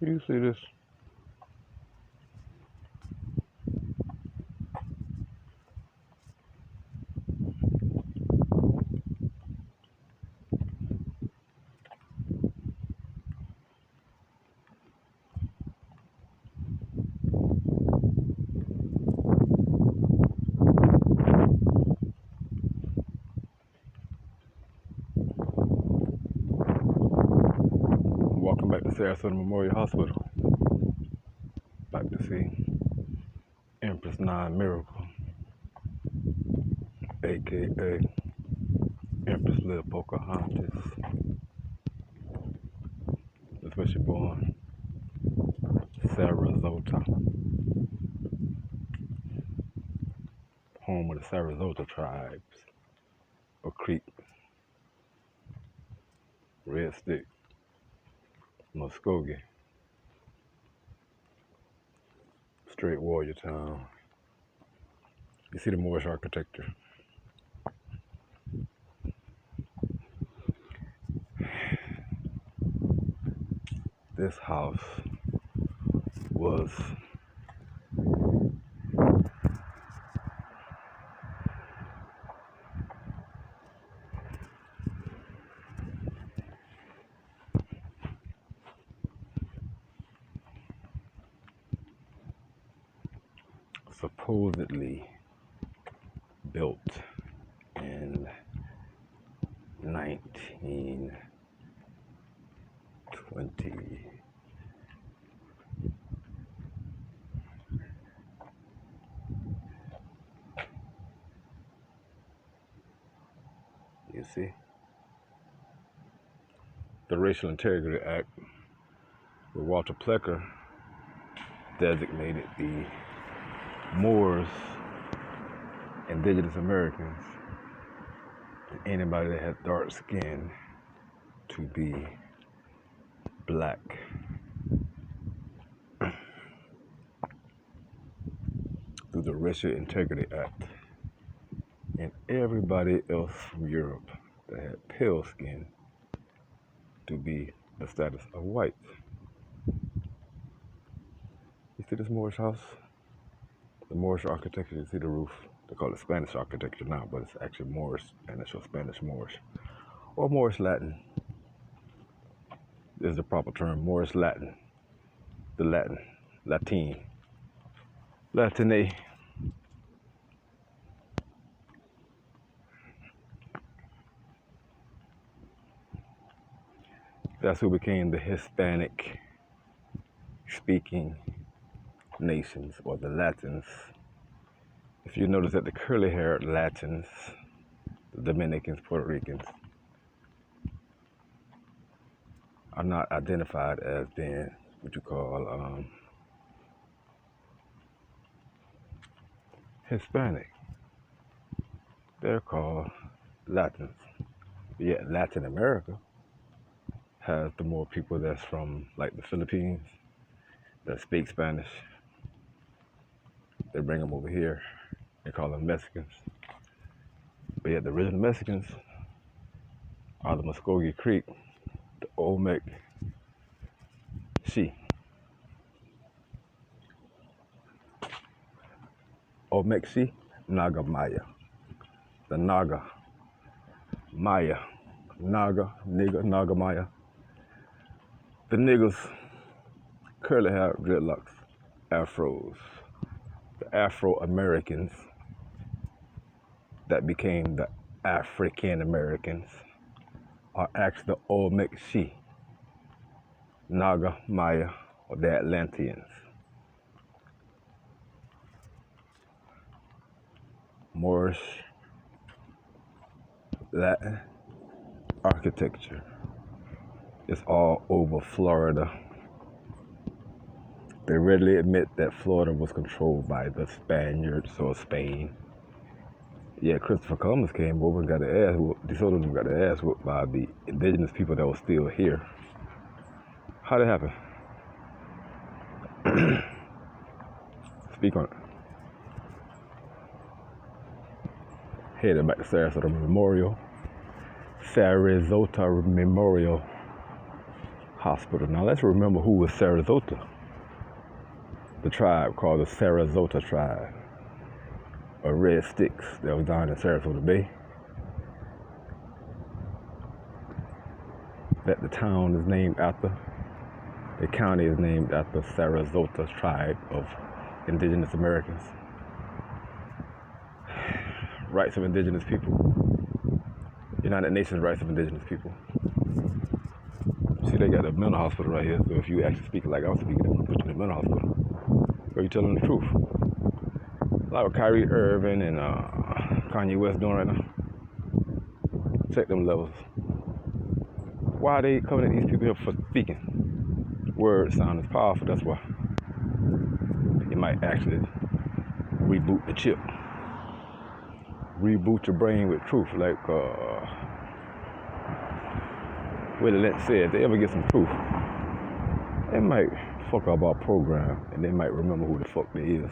You see this? Walking back to Sarasota Memorial Hospital. Back to see Empress Nine Miracle, aka Empress Little Pocahontas. That's where she born. Sarasota, home of the Sarasota tribes, or Creek, Red Stick, Muskogee, straight warrior town. You see the Moorish architecture. This house was supposedly built in 1920. You see? The Racial Integrity Act, where Walter Plecker designated the Moors, indigenous Americans, and anybody that had dark skin to be black. Through the Racial Integrity Act. And everybody else from Europe that had pale skin to be the status of white. You see this Moorish house? The Moorish architecture, you see the roof? They call it Spanish architecture now, but it's actually Moorish, Spanish or Spanish Moorish. Or Moorish Latin is the proper term, Moorish Latin. The Latin, Latine. That's who became the Hispanic speaking nations, or the Latins. If you notice that the curly haired Latins, the Dominicans, Puerto Ricans, are not identified as being what you call Hispanic. They're called Latins. Yet Latin America has the more people that's from like the Philippines that speak Spanish. They bring them over here. They call them Mexicans. But yet the original Mexicans are the Muskogee Creek, the Olmec She. Olmec She, Naga Maya. The Naga Maya. Naga, nigga, Naga Maya. The niggas, curly hair, dreadlocks, afros. The Afro-Americans that became the African Americans are actually the Olmec She, Naga Maya, or the Atlanteans. Moorish Latin architecture is all over Florida. They readily admit that Florida was controlled by the Spaniards or Spain. Yeah, Christopher Columbus came over and got their ass whooped. DeSoto got their ass whooped by the indigenous people that were still here. How'd it happen? Speak on it. Headed back to Sarasota Memorial Hospital. Now let's remember who was Sarasota. The tribe called the Sarasota tribe, or Red Sticks, that was down in Sarasota Bay. That the town is named after, the county is named after Sarasota tribe of indigenous Americans. Rights of indigenous people. United Nations Rights of Indigenous People. See, they got a mental hospital right here, so if you actually speak like I'm speaking, they're gonna put you in a mental hospital. Or you telling the truth. Like what Kyrie Irving and Kanye West doing right now. Check them levels. Why are they coming at these people here for speaking? Words sound is powerful, that's why. You might actually reboot the chip. Reboot your brain with truth, like Willie Lynch said. If they ever get some truth, they might fuck up our program, and they might remember who the fuck they is.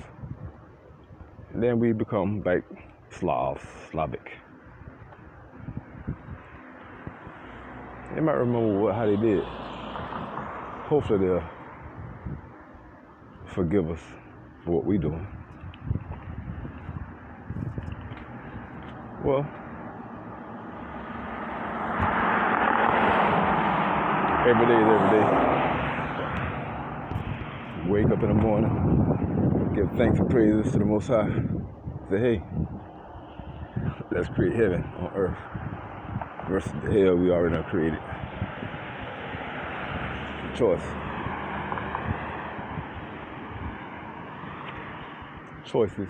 And then we become like Slavic. They might remember how they did. Hopefully they'll forgive us for what we doing. Well, every day is every day. Wake up in the morning, give thanks and praises to the Most High. Say, hey, let's create heaven on earth versus the hell we already done created. Choice. Choices.